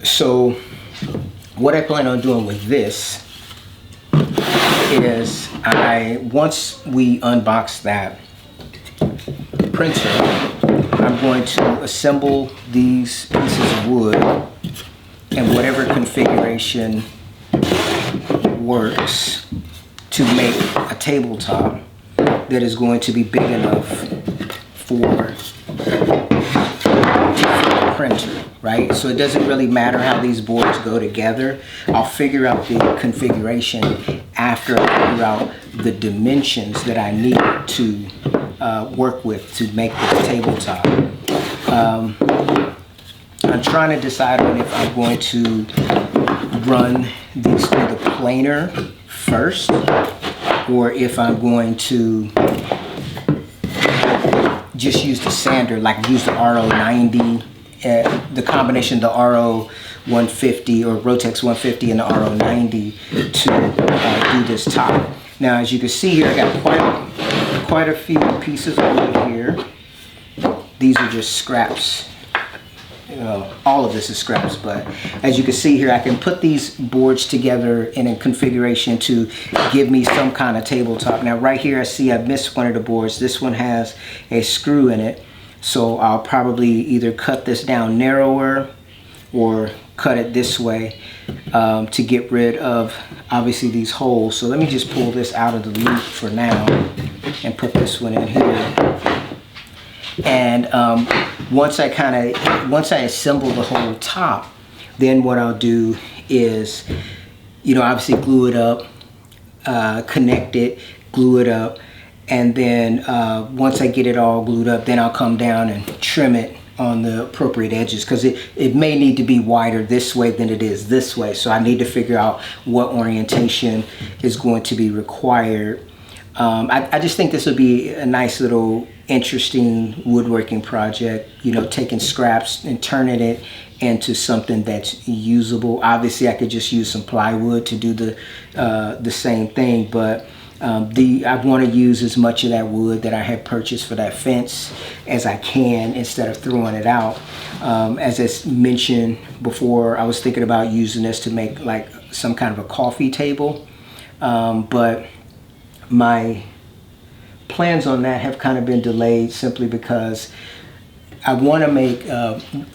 So what I plan on doing with this is once we unbox that printer, I'm going to assemble these pieces of wood in whatever configuration works to make a tabletop that is going to be big enough for the printer, right? So it doesn't really matter how these boards go together. I'll figure out the configuration after I figure out the dimensions that I need to work with to make this tabletop. I'm trying to decide on if I'm going to run these through the planer first, or if I'm going to just use the sander, like use the RO90, the combination of the RO150 or Rotex 150 and the RO90 to do this top. Now, as you can see here, I got quite a few pieces of wood here. These are just scraps. All of this is scraps, but as you can see here, I can put these boards together in a configuration to give me some kind of tabletop. Now right here I see I missed one of the boards. This one has a screw in it, so I'll probably either cut this down narrower or cut it this way to get rid of obviously these holes. So let me just pull this out of the loop for now and put this one in here. And once I assemble the whole top, then what I'll do is, obviously glue it up, connect it, glue it up, and then once I get it all glued up, then I'll come down and trim it on the appropriate edges, because it may need to be wider this way than it is this way. So I need to figure out what orientation is going to be required. I just think this would be a nice little interesting woodworking project, taking scraps and turning it into something that's usable. Obviously I could just use some plywood to do the same thing, but I want to use as much of that wood that I had purchased for that fence as I can, instead of throwing it out. As I mentioned before, I was thinking about using this to make like some kind of a coffee table, but my plans on that have kind of been delayed simply because I want to make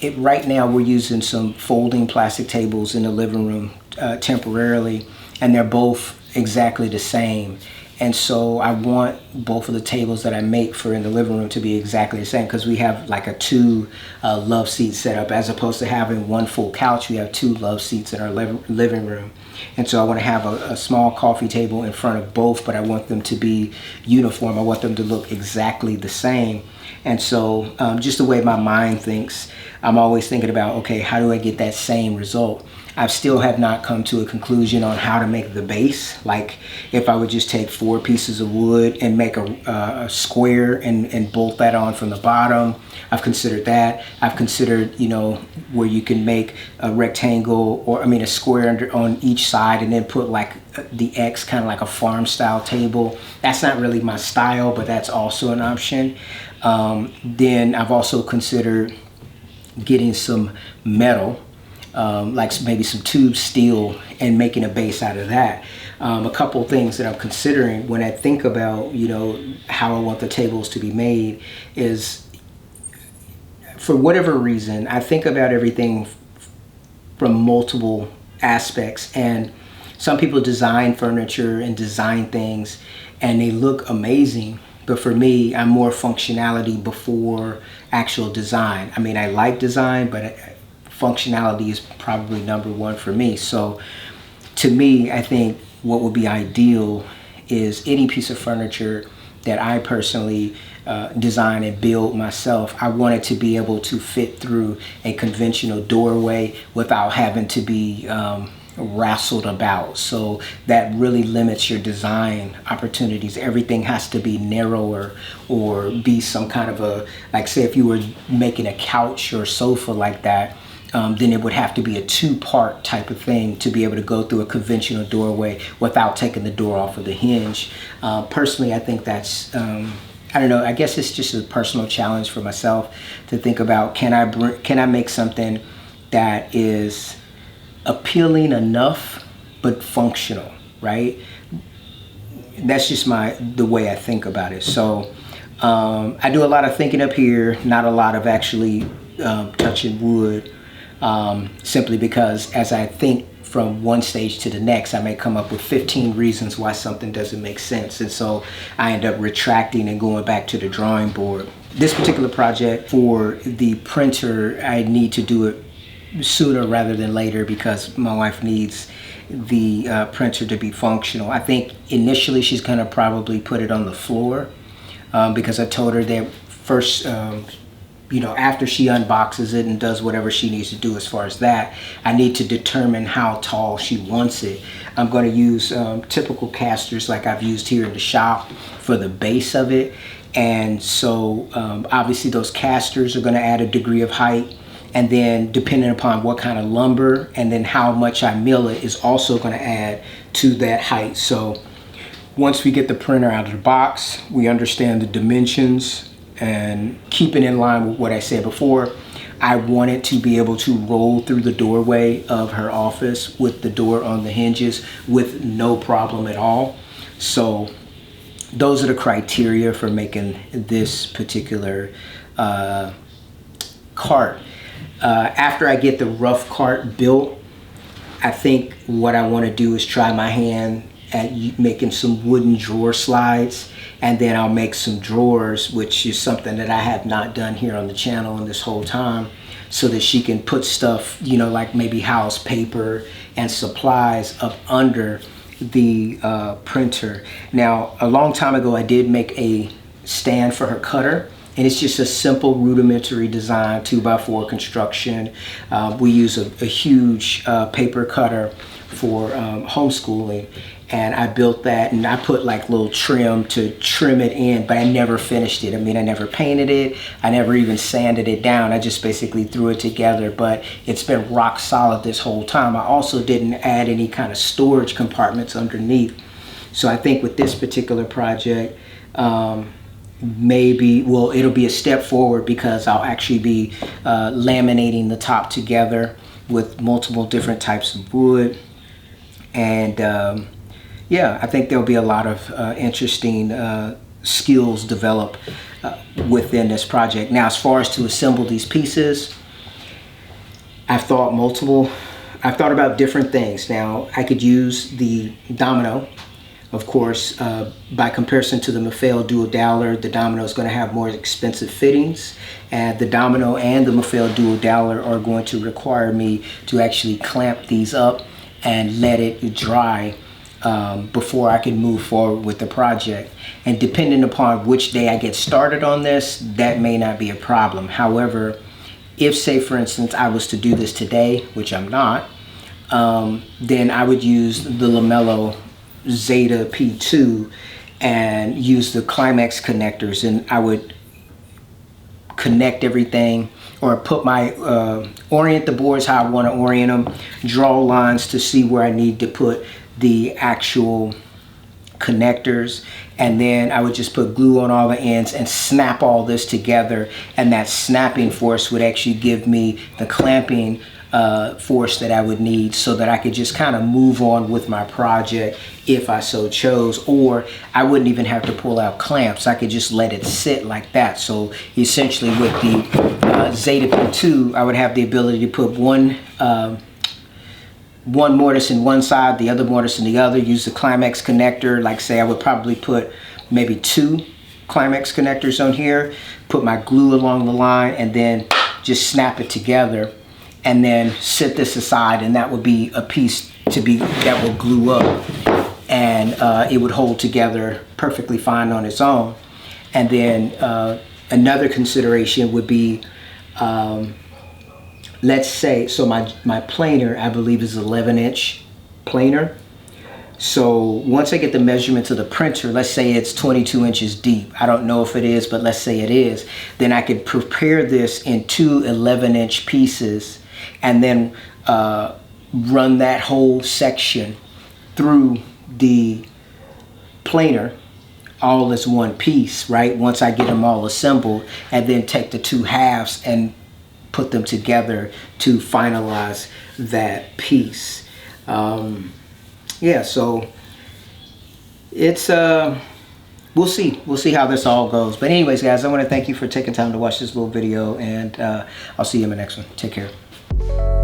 it. Right now we're using some folding plastic tables in the living room temporarily, and they're both exactly the same. And so I want both of the tables that I make for in the living room to be exactly the same, because we have like a two love seat set up. As opposed to having one full couch, we have two love seats in our living room. And so I want to have a small coffee table in front of both, but I want them to be uniform. I want them to look exactly the same. And so just the way my mind thinks, I'm always thinking about, okay, how do I get that same result? I still have not come to a conclusion on how to make the base. Like if I would just take 4 pieces of wood and make a square and bolt that on from the bottom. I've considered that. I've considered, where you can make a rectangle, or a square on each side, and then put like the X, kind of like a farm style table. That's not really my style, but that's also an option. Then I've also considered getting some metal, like maybe some tube steel, and making a base out of that. A couple things that I'm considering when I think about, how I want the tables to be made is, for whatever reason, I think about everything from multiple aspects. And some people design furniture and design things and they look amazing. But for me, I'm more functionality before actual design. I like design, but functionality is probably #1 for me. So to me, I think what would be ideal is any piece of furniture that I personally design and build myself. I want it to be able to fit through a conventional doorway without having to be wrestled about. So that really limits your design opportunities. Everything has to be narrower or be some kind of a, like say if you were making a couch or sofa like that, then it would have to be a 2-part type of thing to be able to go through a conventional doorway without taking the door off of the hinge. Personally, I think that's, I don't know, I guess it's just a personal challenge for myself to think about, can I make something that is appealing enough but functional, right? That's just the way I think about it. So I do a lot of thinking up here, not a lot of actually touching wood, simply because as I think from one stage to the next, I may come up with 15 reasons why something doesn't make sense. And so I end up retracting and going back to the drawing board. This particular project for the printer, I need to do it sooner rather than later because my wife needs the printer to be functional. I think initially she's gonna probably put it on the floor because I told her that first, after she unboxes it and does whatever she needs to do as far as that, I need to determine how tall she wants it. I'm going to use typical casters like I've used here in the shop for the base of it. And so obviously those casters are going to add a degree of height. And then depending upon what kind of lumber and then how much I mill it is also going to add to that height. So once we get the printer out of the box, we understand the dimensions, and keeping in line with what I said before, I wanted to be able to roll through the doorway of her office with the door on the hinges with no problem at all. So those are the criteria for making this particular cart. After I get the rough cart built, I think what I want to do is try my hand at making some wooden drawer slides, and then I'll make some drawers, which is something that I have not done here on the channel in this whole time, so that she can put stuff, like maybe house paper and supplies up under the printer. Now, a long time ago, I did make a stand for her cutter, and it's just a simple rudimentary design, 2x4 construction. We use a huge paper cutter for homeschooling, and I built that, and I put like little trim to trim it in, but I never finished it. I mean, I never painted it. I never even sanded it down. I just basically threw it together, but it's been rock solid this whole time. I also didn't add any kind of storage compartments underneath. So I think with this particular project, it'll be a step forward because I'll actually be laminating the top together with multiple different types of wood. And I think there'll be a lot of interesting skills developed within this project. Now, as far as to assemble these pieces, I've thought about different things. Now, I could use the Domino. Of course, by comparison to the Mafeo Dual Dowler, the Domino is going to have more expensive fittings, and the Domino and the Mafeo Dual Dowler are going to require me to actually clamp these up and let it dry before I can move forward with the project. And depending upon which day I get started on this, that may not be a problem. However, if, say for instance, I was to do this today, which I'm not, then I would use the Lamello Zeta P2 and use the Climax connectors, and I would connect everything, or put my orient the boards how I want to orient them, draw lines to see where I need to put the actual connectors, and then I would just put glue on all the ends and snap all this together, and that snapping force would actually give me the clamping force that I would need, so that I could just kind of move on with my project if I so chose. Or I wouldn't even have to pull out clamps. I could just let it sit like that. So essentially with the Zeta P2, I would have the ability to put one mortise in one side, the other mortise in the other, use the Climax connector. Like say I would probably put maybe 2 Climax connectors on here, put my glue along the line, and then just snap it together, and then set this aside, and that would be a piece that will glue up, and it would hold together perfectly fine on its own. And then another consideration would be, let's say, so my planer, I believe, is 11-inch planer. So once I get the measurements of the printer, let's say it's 22 inches deep. I don't know if it is, but let's say it is. Then I could prepare this in 2 11-inch pieces, and then run that whole section through the planer all as one piece, right? Once I get them all assembled, and then take the 2 halves and put them together to finalize that piece. Yeah, so it's we'll see how this all goes. But anyways, guys, I want to thank you for taking time to watch this little video, and I'll see you in the next one. Take care.